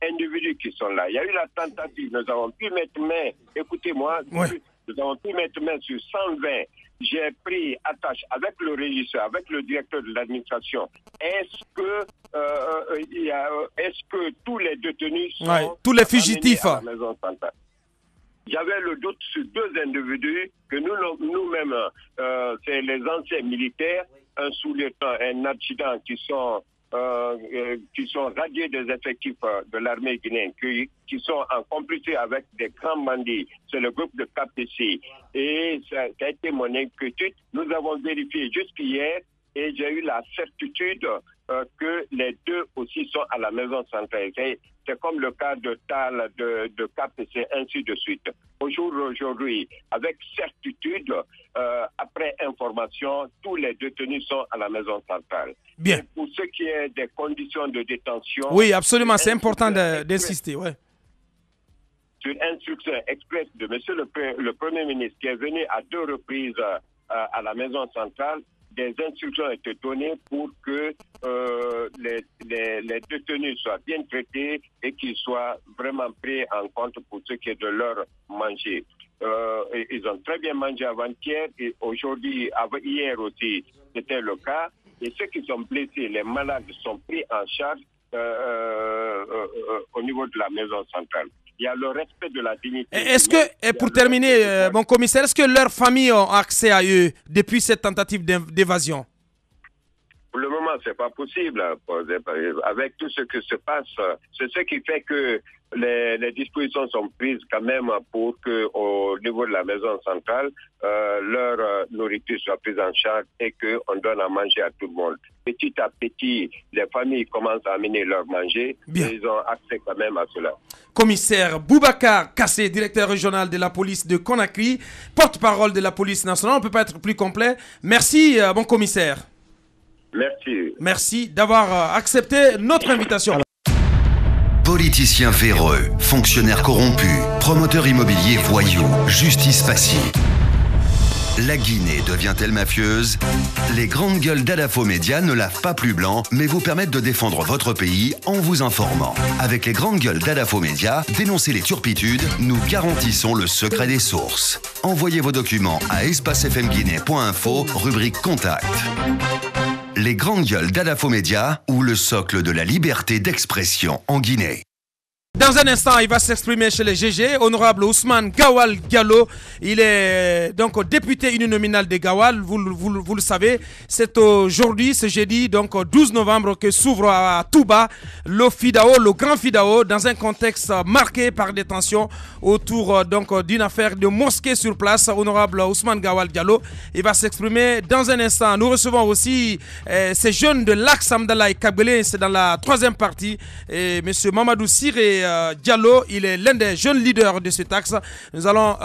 individus qui sont là. Il y a eu la tentative. Nous avons pu mettre main, écoutez-moi, nous avons pu mettre main sur 120. J'ai pris attache avec le régisseur, avec le directeur de l'administration. Est-ce que tous les détenus sont tous les fugitifs à la maison centrale? J'avais le doute sur 2 individus que nous-mêmes, c'est les anciens militaires, un sous-lieutenant, un adjudant qui sont radiés des effectifs de l'armée guinéenne, qui sont en complicité avec des grands bandits. C'est le groupe de KPC. Et ça a été mon inquiétude. Nous avons vérifié jusqu'hier et j'ai eu la certitude que les 2 aussi sont à la maison centrale. C'est comme le cas de Tal, de KPC, ainsi de suite. Aujourd'hui, avec certitude, après information, tous les détenus sont à la maison centrale. Bien. Et pour ce qui est des conditions de détention... Oui, absolument, c'est important d'insister. Ouais. Sur instruction express de M. le Premier ministre qui est venu à 2 reprises à la maison centrale, des instructions ont été données pour que les détenus soient bien traités et qu'ils soient vraiment pris en compte pour ce qui est de leur manger. Ils ont très bien mangé avant-hier et aujourd'hui, hier aussi, c'était le cas. Et ceux qui sont blessés, les malades, sont pris en charge au niveau de la maison centrale. Il y a le respect de la dignité. Est-ce que, et pour terminer, mon commissaire, est-ce que leurs familles ont accès à eux depuis cette tentative d'évasion? Pour le moment, c'est pas possible. Avec tout ce qui se passe, c'est ce qui fait que les dispositions sont prises quand même pour que, au niveau de la maison centrale, leur nourriture soit prise en charge et qu'on donne à manger à tout le monde. Petit à petit, les familles commencent à amener leur manger et ils ont accès quand même à cela. Commissaire Boubacar Kassé, directeur régional de la police de Conakry, porte-parole de la police nationale. On ne peut pas être plus complet. Merci, bon commissaire. Merci. Merci d'avoir accepté notre invitation. Politiciens véreux, fonctionnaires corrompus, promoteurs immobiliers voyous, justice passive. La Guinée devient-elle mafieuse? Les grandes gueules d'Adafo Média ne lavent pas plus blanc, mais vous permettent de défendre votre pays en vous informant. Avec les grandes gueules d'Adafo Média, dénoncez les turpitudes, nous garantissons le secret des sources. Envoyez vos documents à espacefmguinée.info, rubrique Contact. Les grandes gueules d'Adafo Média ou le socle de la liberté d'expression en Guinée. Dans un instant, il va s'exprimer chez les GG, honorable Ousmane Gawal Diallo. Il est donc député uninominal de Gawal, vous le savez. C'est aujourd'hui, ce jeudi, donc 12 novembre, que s'ouvre à Touba le FIDAO, le grand FIDAO, dans un contexte marqué par des tensions autour donc d'une affaire de mosquée sur place. Honorable Ousmane Gawal Diallo, il va s'exprimer dans un instant. Nous recevons aussi ces jeunes de l'Axe Amdallah et Kabele, c'est dans la troisième partie. Et M. Mamadou Siré Diallo, il est l'un des jeunes leaders de cet axe. Nous allons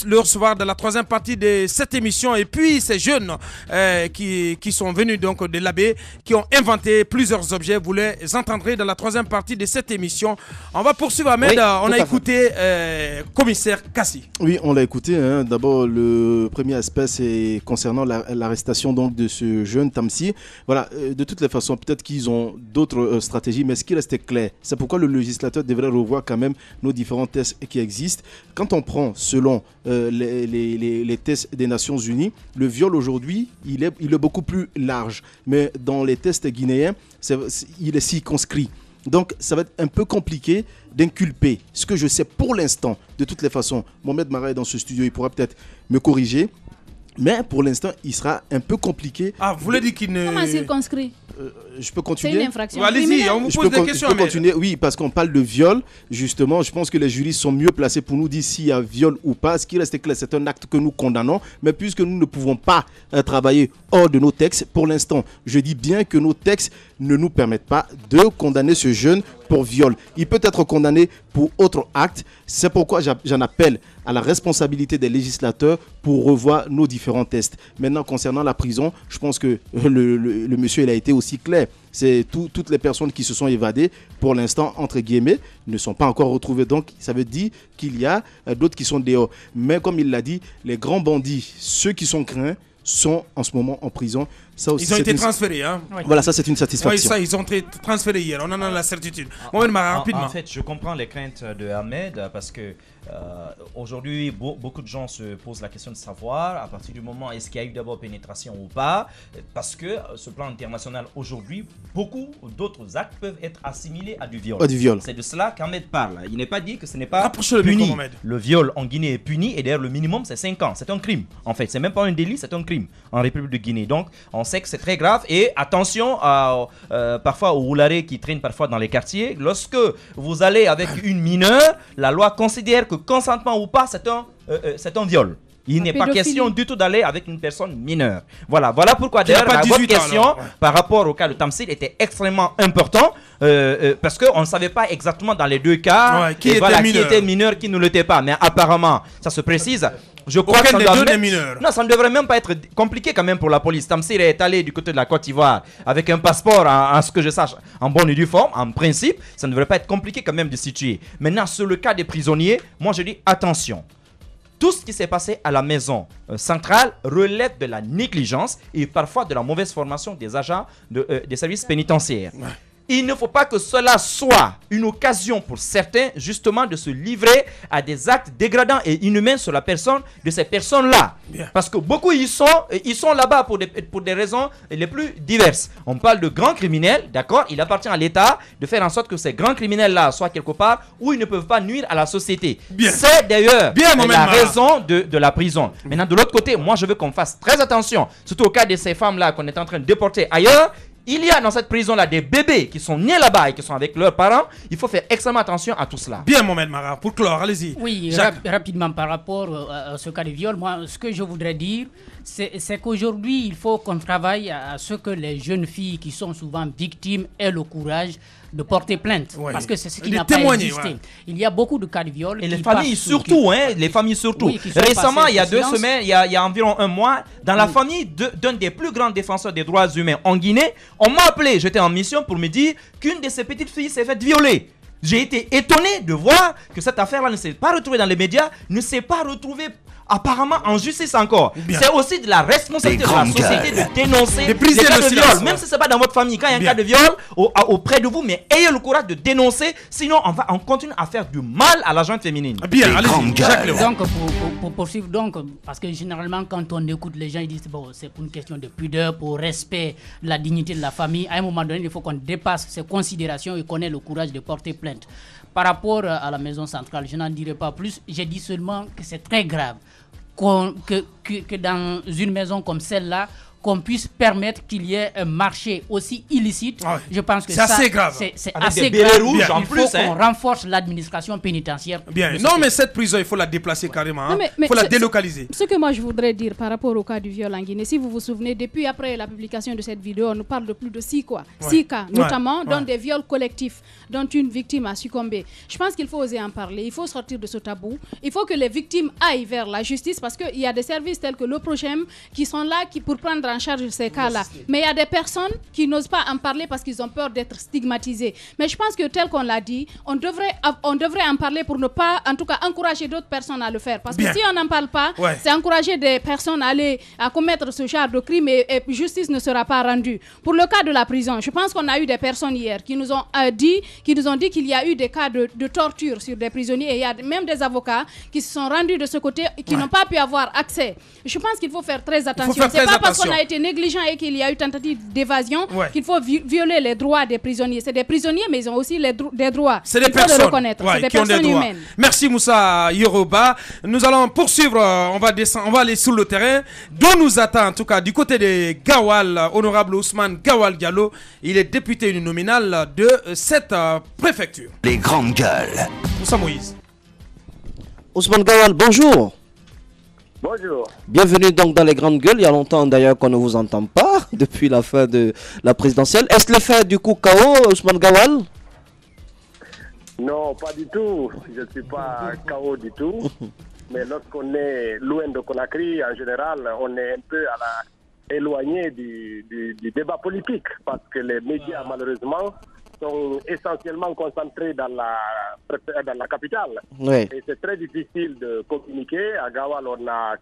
le recevoir dans la troisième partie de cette émission. Et puis ces jeunes qui sont venus donc de l'AB, qui ont inventé plusieurs objets, vous les entendrez dans la troisième partie de cette émission. On va poursuivre, Ahmed. Oui, on a écouté commissaire Kassi. Oui, on l'a écouté. Hein. D'abord, le premier aspect, c'est concernant l'arrestation donc de ce jeune Tamsi. Voilà, de toutes les façons, peut-être qu'ils ont d'autres stratégies, mais ce qui restait clair, c'est pourquoi le législateur devrait revoir quand même nos différents tests qui existent. Quand on prend, selon les tests des Nations Unies, le viol aujourd'hui, il est beaucoup plus large. Mais dans les tests guinéens, il est circonscrit. Donc, ça va être un peu compliqué d'inculper. Ce que je sais pour l'instant, de toutes les façons, Mohamed Mara est dans ce studio, il pourra peut-être me corriger. Mais pour l'instant, il sera un peu compliqué. Ah, vous voulez dire qu'il ne... Comment circonscrit? Je peux continuer? C'est une infraction. Allez-y, on vous pose des questions. Je peux continuer, oui, parce qu'on parle de viol. Justement, je pense que les juristes sont mieux placés pour nous dire s'il y a viol ou pas. Ce qui reste clair, c'est un acte que nous condamnons. Mais puisque nous ne pouvons pas travailler hors de nos textes, pour l'instant, je dis bien que nos textes ne nous permettent pas de condamner ce jeune pour viol. Il peut être condamné pour autre acte. C'est pourquoi j'en appelle à la responsabilité des législateurs pour revoir nos différents tests. Maintenant, concernant la prison, je pense que le monsieur il a été aussi clair. C'est toutes les personnes qui se sont évadées, pour l'instant, entre guillemets, ne sont pas encore retrouvées. Donc, ça veut dire qu'il y a d'autres qui sont dehors. Mais comme il l'a dit, les grands bandits, ceux qui sont craints, sont en ce moment en prison. Ça aussi, ils ont été transférés. Hein. Voilà, ça c'est une satisfaction. Oui, ça, ils ont été transférés hier. On en a la certitude. Rapidement. En fait, je comprends les craintes de Ahmed parce que aujourd'hui, beaucoup de gens se posent la question de savoir à partir du moment est-ce qu'il y a eu d'abord pénétration ou pas. Parce que ce plan international aujourd'hui, beaucoup d'autres actes peuvent être assimilés à du viol. C'est de cela qu'Ahmed parle. Il n'est pas dit que ce n'est pas puni. Le viol en Guinée est puni et d'ailleurs le minimum c'est 5 ans. C'est un crime. En fait, c'est même pas un délit, c'est un crime en République de Guinée. Donc, on sait que c'est très grave et attention parfois aux oularés qui traînent parfois dans les quartiers. Lorsque vous allez avec une mineure, la loi considère que consentement ou pas, c'est un viol. Il n'est pas question du tout d'aller avec une personne mineure. Voilà pourquoi d'ailleurs votre question par rapport au cas de Tamsir était extrêmement important parce qu'on ne savait pas exactement dans les deux cas qui était mineur, qui ne l'était pas. Mais apparemment, ça se précise. Je crois que ça ne devrait même pas être compliqué quand même pour la police. Tamsir est allé du côté de la Côte d'Ivoire avec un passeport, en ce que je sache, en bonne et due forme. En principe, ça ne devrait pas être compliqué quand même de situer. Maintenant, sur le cas des prisonniers, moi je dis attention. Tout ce qui s'est passé à la maison centrale relève de la négligence et parfois de la mauvaise formation des agents des services pénitentiaires. Il ne faut pas que cela soit une occasion pour certains justement de se livrer à des actes dégradants et inhumains sur la personne de ces personnes-là. Parce que beaucoup ils sont là-bas pour des raisons les plus diverses. On parle de grands criminels, d'accord? Il appartient à l'État de faire en sorte que ces grands criminels-là soient quelque part où ils ne peuvent pas nuire à la société. C'est d'ailleurs la raison de la prison. Maintenant, de l'autre côté, moi je veux qu'on fasse très attention, surtout au cas de ces femmes-là qu'on est en train de déporter ailleurs. Il y a dans cette prison-là des bébés qui sont nés là-bas et qui sont avec leurs parents. Il faut faire extrêmement attention à tout cela. Bien, Mohamed Mara, pour clore, allez-y. Oui, rapidement par rapport à ce cas de viol, moi, ce que je voudrais dire, c'est qu'aujourd'hui, il faut qu'on travaille à ce que les jeunes filles qui sont souvent victimes aient le courage de porter plainte. Ouais. Parce que c'est ce qui n'a pas existé. Ouais. Il y a beaucoup de cas de viol. Et les familles surtout, les familles surtout. Oui, récemment, il y a 2 semaines, il y a environ un mois, dans la famille d'un des plus grands défenseurs des droits humains en Guinée, on m'a appelé, j'étais en mission pour me dire qu'une de ces petites filles s'est faite violer. J'ai été étonné de voir que cette affaire-là ne s'est pas retrouvée dans les médias, ne s'est pas retrouvée apparemment en justice encore. C'est aussi de la responsabilité de la société de dénoncer les cas de viol. Même si ce n'est pas dans votre famille, quand il y a un cas de viol auprès de vous, mais ayez le courage de dénoncer, sinon on continue à faire du mal à la gente féminine. Bien, allez-y. Donc, pour poursuivre, donc, parce que généralement, quand on écoute les gens, ils disent bon, c'est pour une question de pudeur, pour respect de la dignité de la famille. À un moment donné, il faut qu'on dépasse ces considérations et qu'on ait le courage de porter plainte. Par rapport à la maison centrale, je n'en dirai pas plus. J'ai dit seulement que c'est très grave que dans une maison comme celle-là, qu'on puisse permettre qu'il y ait un marché aussi illicite. Ah ouais. Je pense que c'est assez grave. C'est assez grave. Il faut qu'on renforce l'administration pénitentiaire. Bien. Non, mais cette prison, il faut la déplacer carrément. Il faut la délocaliser. Ce que moi je voudrais dire par rapport au cas du viol en Guinée, si vous vous souvenez, depuis après la publication de cette vidéo, on nous parle de plus de 6 cas, notamment dans des viols collectifs dont une victime a succombé. Je pense qu'il faut oser en parler. Il faut sortir de ce tabou. Il faut que les victimes aillent vers la justice parce qu'il y a des services tels que l'OPROGEM qui sont là pour prendre en charge ces cas-là. Mais il y a des personnes qui n'osent pas en parler parce qu'ils ont peur d'être stigmatisés. Mais je pense que tel qu'on l'a dit, on devrait en parler pour ne pas, en tout cas, encourager d'autres personnes à le faire. Parce que si on n'en parle pas, c'est encourager des personnes à commettre ce genre de crime et justice ne sera pas rendue. Pour le cas de la prison, je pense qu'on a eu des personnes hier qui nous ont dit qu'il y a eu des cas de torture sur des prisonniers et il y a même des avocats qui se sont rendus de ce côté et qui n'ont pas pu avoir accès. Je pense qu'il faut faire très attention. C'est pas parce qu'on a été négligent et qu'il y a eu tentative d'évasion qu'il faut violer les droits des prisonniers. C'est des prisonniers, mais ils ont aussi des droits. C'est des personnes, le reconnaître. C'est des personnes humaines. Merci Moussa Yoruba. Nous allons poursuivre. On va aller sur le terrain. D'où nous attend, en tout cas, du côté de Gawal, honorable Ousmane Gawal Diallo. Il est député uninominal de cette préfecture. Les grandes gueules. Moussa Moïse. Ousmane Gawal, bonjour. Bonjour. Bienvenue donc dans les grandes gueules. Il y a longtemps d'ailleurs qu'on ne vous entend pas depuis la fin de la présidentielle. Est-ce le fait du coup KO, Ousmane Gawal? Non, pas du tout. Je ne suis pas KO du tout. Mais lorsqu'on est loin de Conakry, en général, on est un peu éloigné du débat politique parce que les médias, malheureusement, sont essentiellement concentrés dans la capitale. Oui. Et c'est très difficile de communiquer. À Gawal, on n'a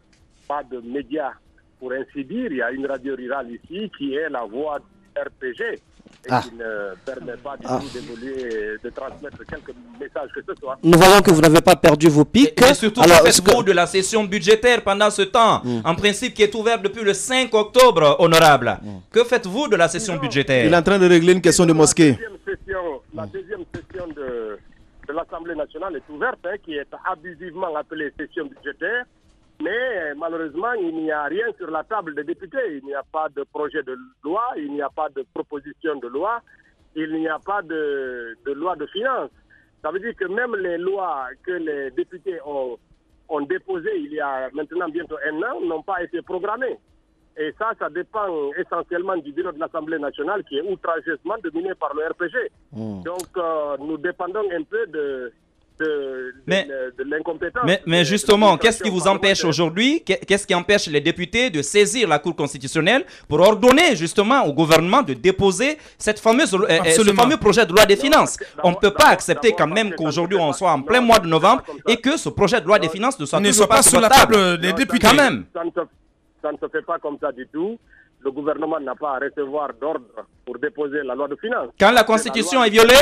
pas de médias, pour ainsi dire. Il y a une radio rurale ici qui est la voix du RPG et qui ne permet pas du tout d'évoluer, de transmettre quelques messages que ce soit. Nous voyons que vous n'avez pas perdu vos pics. Et surtout, que faites-vous de la session budgétaire pendant ce temps, en principe qui est ouverte depuis le 5 octobre, honorable? Que faites-vous de la session budgétaire? Il est en train de régler une question de mosquée. La deuxième session de l'Assemblée nationale est ouverte, qui est abusivement appelée session budgétaire. Mais malheureusement, il n'y a rien sur la table des députés. Il n'y a pas de projet de loi, il n'y a pas de proposition de loi, il n'y a pas de loi de finances. Ça veut dire que même les lois que les députés ont déposées il y a maintenant bientôt 1 an n'ont pas été programmées. Et ça dépend essentiellement du bureau de l'Assemblée nationale qui est outrageusement dominé par le RPG. Donc nous dépendons un peu de l'incompétence. Mais justement, qu'est-ce qui vous empêche aujourd'hui, qu'est-ce qui empêche les députés de saisir la Cour constitutionnelle pour ordonner justement au gouvernement de déposer ce fameux projet de loi des finances? On ne peut pas accepter quand même qu'aujourd'hui on soit en plein mois de novembre et que ce projet de loi des finances ne soit pas sur la table des députés. Quand même. Ça ne se fait pas comme ça du tout. Le gouvernement n'a pas à recevoir d'ordre pour déposer la loi de finances. Quand la Constitution est violée...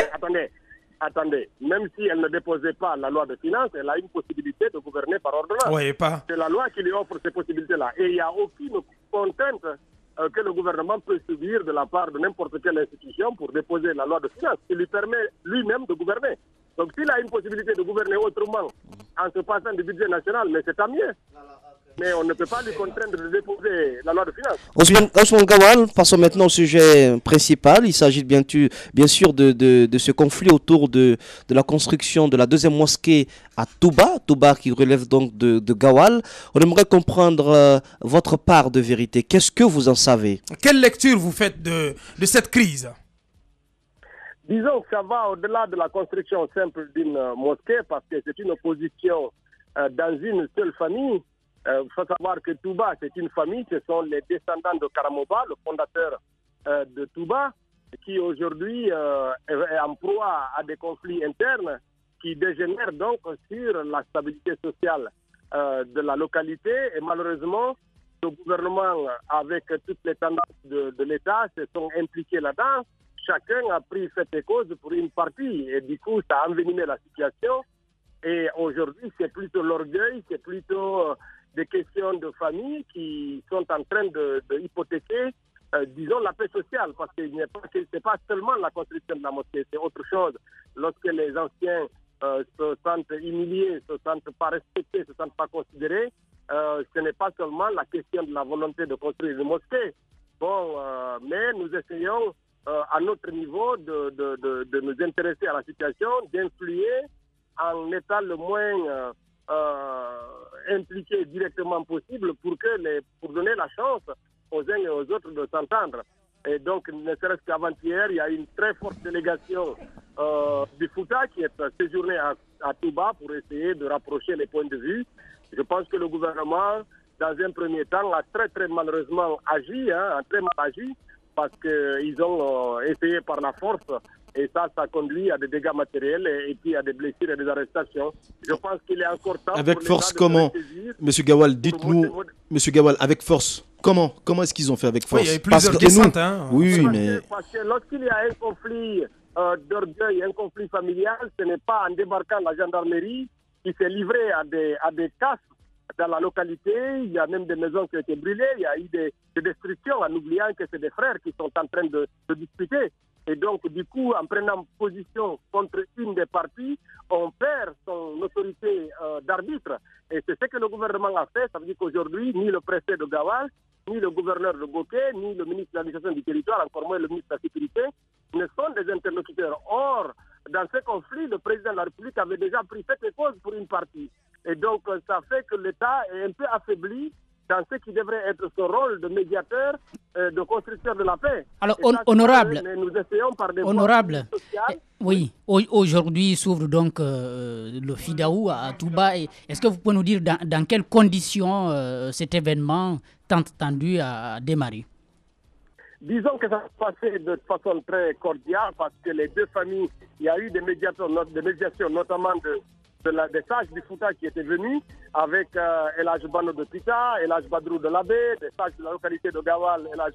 Attendez, même si elle ne déposait pas la loi de finances, elle a une possibilité de gouverner par ordonnance. Oui, pas. C'est la loi qui lui offre ces possibilités-là. Et il n'y a aucune contrainte que le gouvernement peut subir de la part de n'importe quelle institution pour déposer la loi de finances, qui lui permet lui-même de gouverner. Donc s'il a une possibilité de gouverner autrement en se passant du budget national, mais c'est tant mieux. Mais on ne peut pas lui contraindre de déposer la loi de finances. Ousmane Gawal, passons maintenant au sujet principal. Il s'agit bien sûr de ce conflit autour de la construction de la deuxième mosquée à Touba qui relève donc de Gawal. On aimerait comprendre votre part de vérité. Qu'est-ce que vous en savez? Quelle lecture vous faites de cette crise? Disons que ça va au-delà de la construction simple d'une mosquée parce que c'est une opposition dans une seule famille. Il faut savoir que Touba, c'est une famille, ce sont les descendants de Karamoba, le fondateur de Touba, qui aujourd'hui est en proie à des conflits internes qui dégénèrent donc sur la stabilité sociale de la localité. Et malheureusement, le gouvernement, avec toutes les tendances de l'État, se sont impliqués là-dedans. Chacun a pris fait et cause pour une partie et du coup, ça a envenimé la situation. Et aujourd'hui, c'est plutôt l'orgueil, c'est plutôt des questions de famille qui sont en train de hypothéquer, disons, la paix sociale. Parce que ce n'est pas seulement la construction de la mosquée, c'est autre chose. Lorsque les anciens se sentent humiliés, se sentent pas respectés, se sentent pas considérés, ce n'est pas seulement la question de la volonté de construire une mosquée. Bon, mais nous essayons à notre niveau de nous intéresser à la situation, d'influer en étant le moins impliqué directement possible pour donner la chance aux uns et aux autres de s'entendre. Et donc, ne serait-ce qu'avant-hier, il y a une très forte délégation du Fouta qui est séjournée à Touba pour essayer de rapprocher les points de vue. Je pense que le gouvernement, dans un premier temps, a très malheureusement agi, très mal agi, parce qu'ils ont essayé par la force et ça conduit à des dégâts matériels et puis à des blessures et des arrestations. Je pense qu'il est encore temps. Avec force, comment, Monsieur Gawal, dites-nous, Monsieur Gawal, avec force, comment est-ce qu'ils ont fait avec force? Oui, il y a eu plusieurs descentes. Parce que lorsqu'il y a un conflit d'orgueil, un conflit familial, ce n'est pas en débarquant la gendarmerie qui s'est livrée à des casses dans la localité. Il y a même des maisons qui ont été brûlées, il y a eu des destructions en oubliant que c'est des frères qui sont en train de discuter. Et donc, du coup, en prenant position contre une des parties, on perd son autorité d'arbitre. Et c'est ce que le gouvernement a fait. Ça veut dire qu'aujourd'hui, ni le préfet de Gawal, ni le gouverneur de Boké, ni le ministre de l'administration du territoire, encore moins le ministre de la Sécurité, ne sont des interlocuteurs. Or, dans ce conflit, le président de la République avait déjà pris fait et cause pour une partie. Et donc, ça fait que l'État est un peu affaibli dans ce qui devrait être son rôle de médiateur, de constructeur de la paix. Alors, honorable, nous essayons par des honorable, oui, aujourd'hui s'ouvre donc le FIDAOU à Touba. Est-ce que vous pouvez nous dire dans quelles conditions cet événement tant attendu a démarré? Disons que ça s'est passé de façon très cordiale parce que les deux familles, il y a eu des médiations notamment des sages du Fouta qui étaient venus avec Elhaj Bano de Pita, Elhaj Badrou de Labé, des sages de la localité de Gawal, Elhaj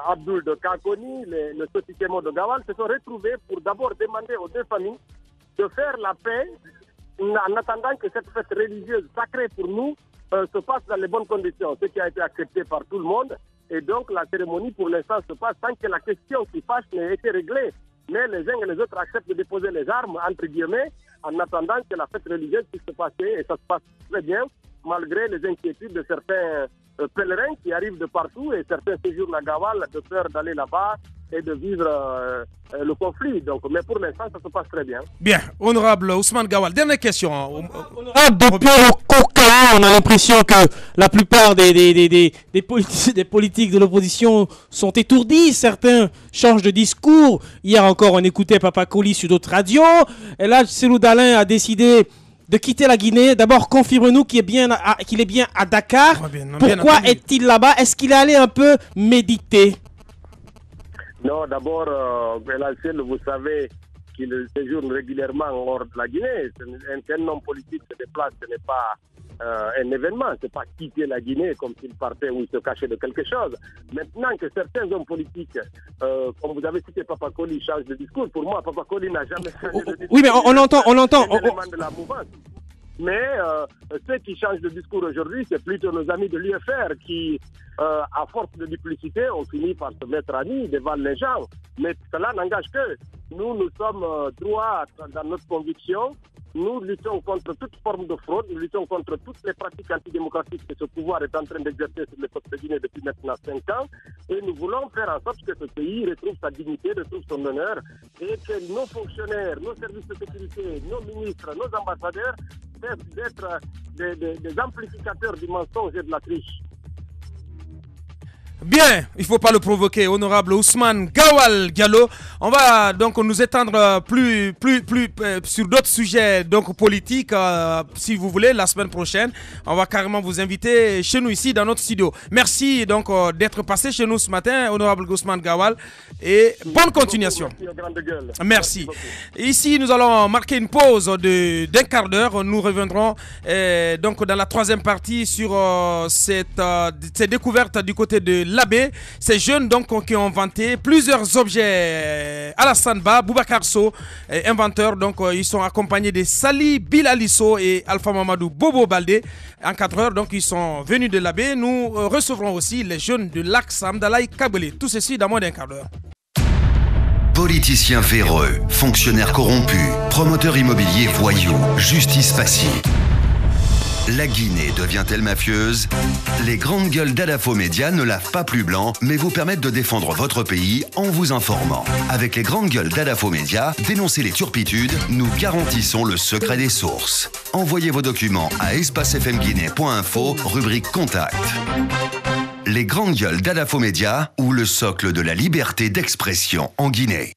Abdul de Kakoni, le Sotikemo de Gawal, se sont retrouvés pour d'abord demander aux deux familles de faire la paix en attendant que cette fête religieuse sacrée pour nous se passe dans les bonnes conditions, ce qui a été accepté par tout le monde. Et donc la cérémonie pour l'instant se passe sans que la question qui fâche n'ait été réglée. Mais les uns et les autres acceptent de déposer les armes, entre guillemets, en attendant que la fête religieuse puisse se passer. Et ça se passe très bien, malgré les inquiétudes de certains pèlerins qui arrivent de partout et certains séjournent à Gawal de peur d'aller là-bas et de vivre le conflit. Donc, mais pour l'instant, ça se passe très bien. Bien, honorable Ousmane Gawal, dernière question. Depuis au Coca, on a l'impression que la plupart des politiques de l'opposition sont étourdis. Certains changent de discours. Hier encore, on écoutait Papa Koli sur d'autres radios. Et là, Cellou Dalein a décidé de quitter la Guinée. D'abord, confirme-nous qu'il est bien à Dakar. Pourquoi est-il là-bas? Est-ce qu'il est allé un peu méditer? Non, d'abord, vous savez qu'il séjourne régulièrement hors de la Guinée. Un homme politique se déplace, ce n'est pas un événement, ce n'est pas quitter la Guinée comme s'il partait ou il se cachait de quelque chose. Maintenant que certains hommes politiques, comme vous avez cité Papa Koli, changent de discours, pour moi, Papa Koli n'a jamais changé de discours. Oui, mais on entend. De la mouvance. Mais ceux qui changent de discours aujourd'hui, c'est plutôt nos amis de l'UFR qui, à force de duplicité, ont fini par se mettre à nu devant les gens. Mais cela n'engage que nous sommes droits dans notre conviction Nous luttons contre toute forme de fraude, nous luttons contre toutes les pratiques antidémocratiques que ce pouvoir est en train d'exercer sur le peuple de Guinée depuis maintenant 5 ans. Et nous voulons faire en sorte que ce pays retrouve sa dignité, retrouve son honneur et que nos fonctionnaires, nos services de sécurité, nos ministres, nos ambassadeurs cessent d'être des amplificateurs du mensonge et de la triche. Bien, il ne faut pas le provoquer, honorable Ousmane Gawal Diallo. On va donc nous étendre plus sur d'autres sujets donc politiques, si vous voulez, la semaine prochaine. On va carrément vous inviter chez nous ici dans notre studio. Merci donc d'être passé chez nous ce matin, honorable Ousmane Gawal, et bonne continuation. Merci. Ici, nous allons marquer une pause d'un quart d'heure. Nous reviendrons donc dans la troisième partie sur ces découvertes du côté de l'Abbé. Ces jeunes donc qui ont inventé plusieurs objets. Alassane Ba, Boubacar Sow, inventeurs, donc ils sont accompagnés de Sali Bilalisso et Alpha Mamadou Bobo Baldé, encadreurs, donc ils sont venus de l'Abbé. Nous recevrons aussi les jeunes de l'Axe Amdalaï Kabele. Tout ceci dans moins d'un quart d'heure. Politiciens véreux, fonctionnaires corrompus, promoteurs immobiliers voyous, justice passive. La Guinée devient-elle mafieuse? Les grandes gueules d'Adafo Média ne lavent pas plus blanc, mais vous permettent de défendre votre pays en vous informant. Avec les grandes gueules d'Adafo Média, dénoncez les turpitudes, nous garantissons le secret des sources. Envoyez vos documents à espacefmguinée.info, rubrique Contact. Les grandes gueules d'Adafo Média ou le socle de la liberté d'expression en Guinée.